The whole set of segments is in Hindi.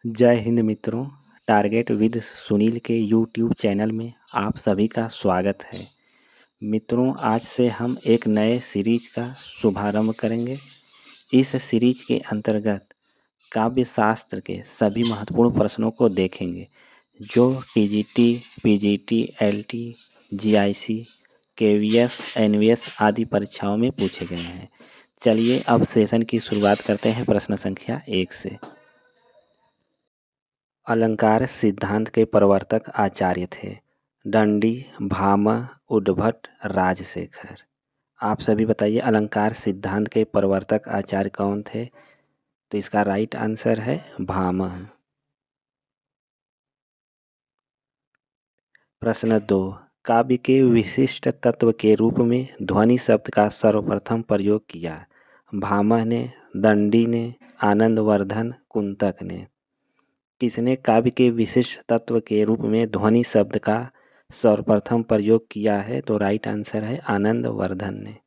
जय हिंद मित्रों। टारगेट विद सुनील के यूट्यूब चैनल में आप सभी का स्वागत है। मित्रों, आज से हम एक नए सीरीज का शुभारंभ करेंगे। इस सीरीज के अंतर्गत काव्य शास्त्र के सभी महत्वपूर्ण प्रश्नों को देखेंगे जो TGT, PGT, LT, GIC, KVS, NVS आदि परीक्षाओं में पूछे गए हैं। चलिए अब सेशन की शुरुआत करते हैं प्रश्न संख्या 1 से। अलंकार सिद्धांत के प्रवर्तक आचार्य थे दंडी, भामह, उद्भट, राजशेखर। आप सभी बताइए अलंकार सिद्धांत के प्रवर्तक आचार्य कौन थे? तो इसका राइट आंसर है भामह। प्रश्न 2, काव्य के विशिष्ट तत्व के रूप में ध्वनि शब्द का सर्वप्रथम प्रयोग किया। भामह ने, दंडी ने, आनंदवर्धन, कुंतक ने। किसने काव्य के विशिष्ट तत्व के रूप में ध्वनि शब्द का सर्वप्रथम प्रयोग किया है? तो राइट आंसर है आनंदवर्धन ने।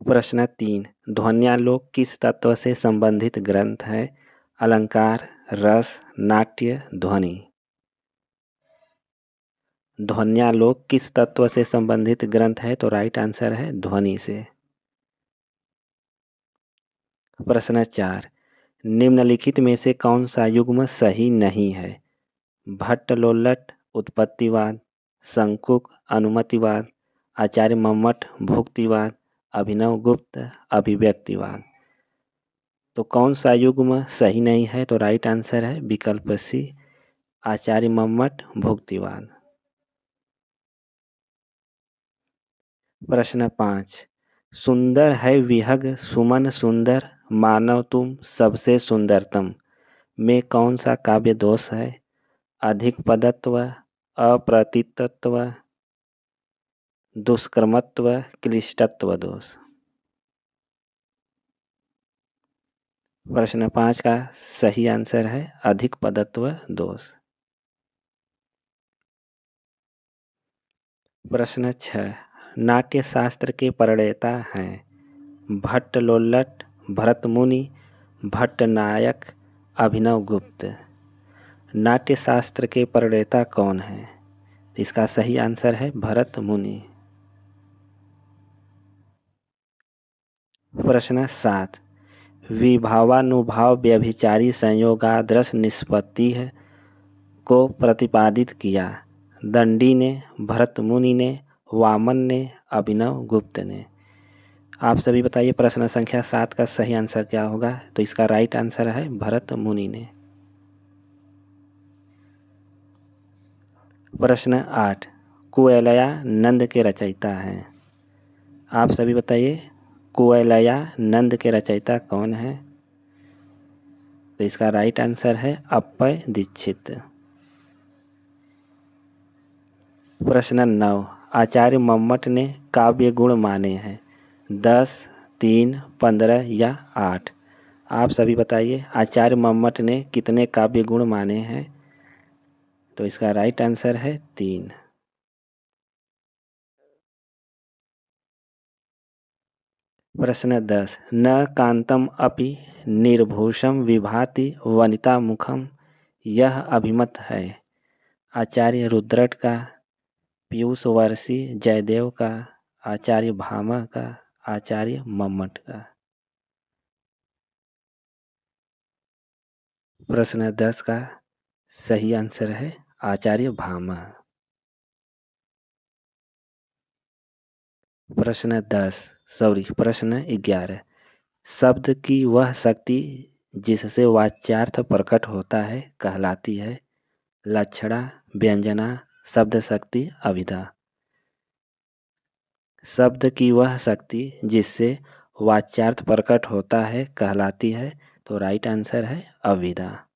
प्रश्न 3, ध्वन्यालोक किस तत्व से संबंधित ग्रंथ है? अलंकार, रस, नाट्य, ध्वनि। ध्वन्यालोक किस तत्व से संबंधित ग्रंथ है? तो राइट आंसर है ध्वनि से। प्रश्न 4, निम्नलिखित में से कौन सा युग्म सही नहीं है? भट्टलोल्लट, उत्पत्तिवाद, शंकुक, अनुमतिवाद, आचार्य मम्मट, भुक्तिवाद, अभिनव गुप्त, अभिव्यक्तिवाद। तो कौन सा युग्म सही नहीं है? तो राइट आंसर है विकल्प सी, आचार्य मम्मट, भुक्तिवाद। प्रश्न 5, सुंदर है विहग सुमन सुंदर, मानव तुम सबसे सुंदरतम में कौन सा काव्य दोष है? अधिक पदत्व, अप्रतीतत्व, दुष्कर्मत्व, क्लिष्टत्व दोष। प्रश्न 5 का सही आंसर है अधिक पदत्व दोष। प्रश्न 6, नाट्य शास्त्र के प्रणेता हैं भट्टलोल्लट, भरतमुनि, भट्टनायक, अभिनव गुप्त। नाट्य शास्त्र के प्रणेता कौन हैं? इसका सही आंसर है भरतमुनि। प्रश्न 7, विभावानुभाव व्यभिचारी संयोगादर्श निष्पत्ति है को प्रतिपादित किया। दंडी ने, भरतमुनि ने, वामन ने, अभिनव गुप्त ने। आप सभी बताइए प्रश्न संख्या 7 का सही आंसर क्या होगा? तो इसका राइट आंसर है भरतमुनि ने। प्रश्न 8, कुवलया नंद के रचयिता हैं। आप सभी बताइए कुवलया नंद के रचयिता कौन है? तो इसका राइट आंसर है अप्पय दीक्षित। प्रश्न 9, आचार्य मम्मट ने काव्य गुण माने हैं 10, 3, 15 या 8। आप सभी बताइए आचार्य मम्मट ने कितने काव्य गुण माने हैं? तो इसका राइट आंसर है 3। प्रश्न 10, न कांतम अपि निर्भूषम विभाति वनिता मुखम, यह अभिमत है। आचार्य रुद्रट का, पीयूष वर्षी, जयदेव का, आचार्य भामह का, आचार्य मम्मट का। प्रश्न 10 का सही आंसर है आचार्य भामह। प्रश्न 11, शब्द की वह शक्ति जिससे वाच्यार्थ प्रकट होता है कहलाती है। लक्षणा, व्यंजना, शब्द शक्ति, अभिधा। शब्द की वह शक्ति जिससे वाच्यार्थ प्रकट होता है कहलाती है। तो राइट आंसर है अभिधा।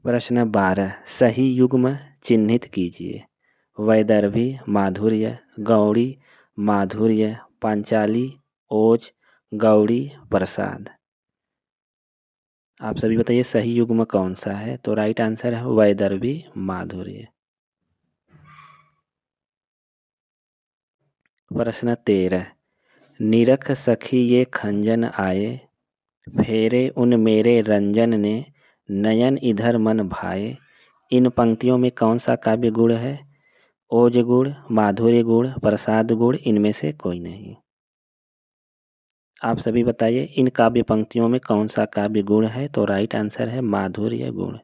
प्रश्न 12, सही युग्म चिन्हित कीजिए। वैदर्भी, माधुर्य, गौड़ी, माधुर्य, पांचाली, ओज, गौड़ी, प्रसाद। आप सभी बताइए सही युग्म कौन सा है? तो राइट आंसर है वैदर्भी, माधुर्य। प्रश्न 13। निरख सखी ये खंजन आए, फेरे उन मेरे रंजन ने, नयन इधर मन भाए। इन पंक्तियों में कौन सा काव्य गुण है? ओज गुण, माधुर्य गुण, प्रसाद गुण, इनमें से कोई नहीं। आप सभी बताइए इन काव्य पंक्तियों में कौन सा काव्य गुण है? तो राइट आंसर है माधुर्य गुण।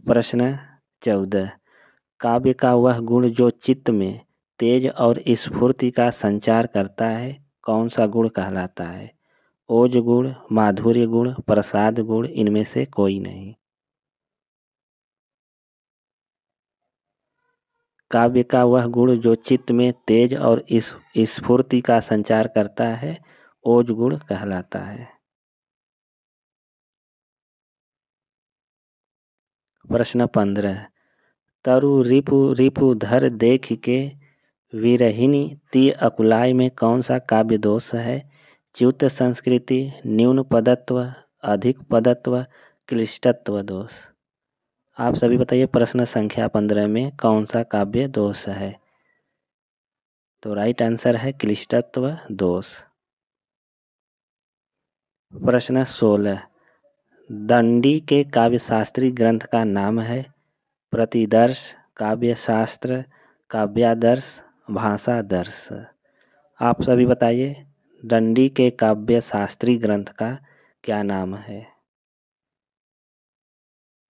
प्रश्न 14। काव्य का वह गुण जो चित्त में तेज और स्फूर्ति का संचार करता है, कौन सा गुण कहलाता है? ओज गुण, माधुर्य गुण, प्रसाद गुण, इनमें से कोई नहीं। काव्य का वह गुण जो चित्त में तेज और स्फूर्ति का संचार करता है, ओज गुण कहलाता है। प्रश्न 15। तरु रिपु रिपु धर देख के, विरहिणी ती अकुलाय में कौन सा काव्य दोष है? च्युत संस्कृति, न्यून पदत्व, अधिक पदत्व, क्लिष्टत्व दोष। आप सभी बताइए प्रश्न संख्या 15 में कौन सा काव्य दोष है? तो राइट आंसर है क्लिष्टत्व दोष। प्रश्न 16। दंडी के काव्यशास्त्री ग्रंथ का नाम है? प्रतिदर्श, काव्यशास्त्र, काव्यादर्श, भाषादर्श। आप सभी बताइए दंडी के काव्यशास्त्री ग्रंथ का क्या नाम है?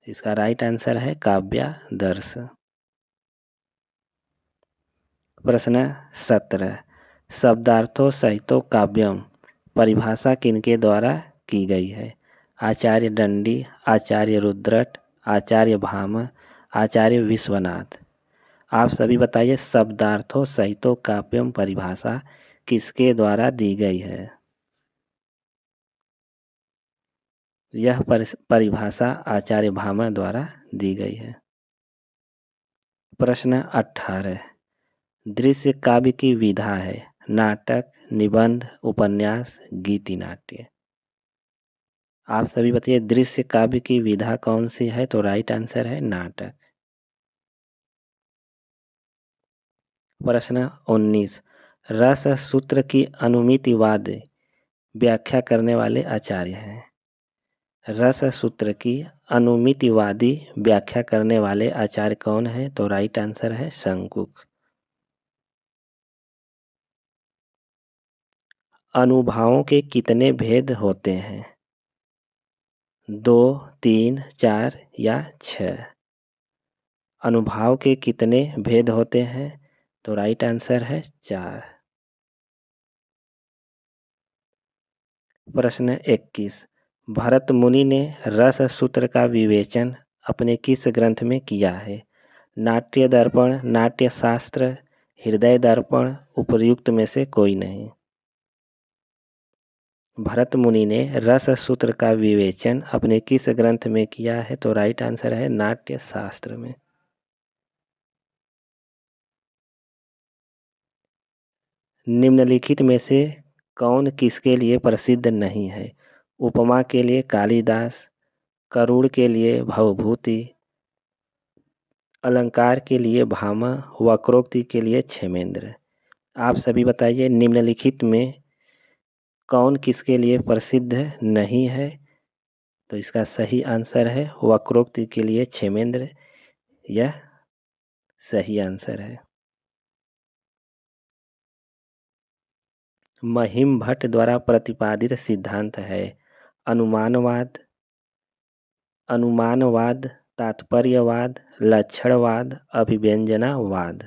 इसका राइट आंसर है काव्यादर्श। प्रश्न 17। शब्दार्थों सहितो काव्यम परिभाषा किनके द्वारा की गई है? आचार्य दंडी, आचार्य रुद्रट, आचार्य भामह, आचार्य विश्वनाथ। आप सभी बताइए शब्दार्थों सहितो काव्यम परिभाषा किसके द्वारा दी गई है? यह परिभाषा आचार्य भामह द्वारा दी गई है। प्रश्न 18। दृश्य काव्य की विधा है? नाटक, निबंध, उपन्यास, गीति नाट्य। आप सभी बताइए दृश्य काव्य की विधा कौन सी है? तो राइट आंसर है नाटक। प्रश्न 19। रस सूत्र की अनुमितिवाद व्याख्या करने वाले आचार्य हैं? रस सूत्र की अनुमितिवादी व्याख्या करने वाले आचार्य कौन है? तो राइट आंसर है शंकुक। अनुभावों के कितने भेद होते हैं? 2, 3, 4 या 6? अनुभाव के कितने भेद होते हैं? तो राइट आंसर है 4। प्रश्न 21। भरत मुनि ने रस सूत्र का विवेचन अपने किस ग्रंथ में किया है? नाट्य दर्पण, नाट्य शास्त्र, हृदय दर्पण, उपर्युक्त में से कोई नहीं। भरत मुनि ने रस सूत्र का विवेचन अपने किस ग्रंथ में किया है? तो राइट आंसर है नाट्य शास्त्र में। निम्नलिखित में से कौन किसके लिए प्रसिद्ध नहीं है? उपमा के लिए कालिदास, करुण के लिए भवभूति, अलंकार के लिए भामह, वक्रोक्ति के लिए क्षेमेंद्र। आप सभी बताइए निम्नलिखित में कौन किसके लिए प्रसिद्ध नहीं है? तो इसका सही आंसर है वक्रोक्ति के लिए क्षेमेंद्र। यह सही आंसर है। महिम भट्ट द्वारा प्रतिपादित सिद्धांत है? अनुमानवाद, अनुमानवाद, तात्पर्यवाद, लक्षणवाद, अभिव्यंजनावाद।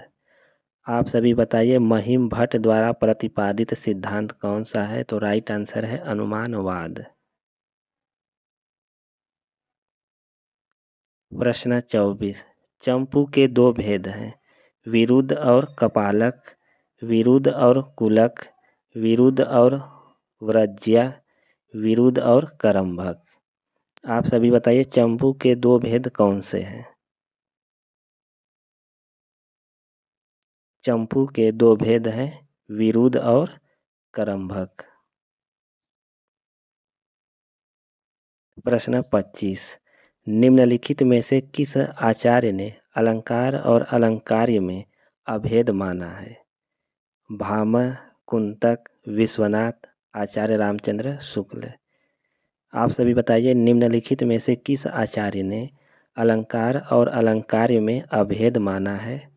आप सभी बताइए महिम भट्ट द्वारा प्रतिपादित सिद्धांत कौन सा है? तो राइट आंसर है अनुमानवाद। प्रश्न 24। चंपू के दो भेद हैं? विरुद्ध और कपालक, विरुद्ध और कुलक, विरुद्ध और व्रज्या, विरुद्ध और करम्भक। आप सभी बताइए चंपू के दो भेद कौन से हैं? चंपू के दो भेद हैं विरुद्ध और करम्भक। प्रश्न 25। निम्नलिखित में से किस आचार्य ने अलंकार और अलंकार्य में अभेद माना है? भामह, कुंतक, विश्वनाथ, आचार्य रामचंद्र शुक्ल। आप सभी बताइए, निम्नलिखित में से किस आचार्य ने अलंकार और अलंकार्य में अभेद माना है?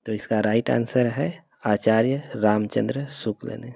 तो इसका राइट आंसर है आचार्य रामचंद्र शुक्ल ने।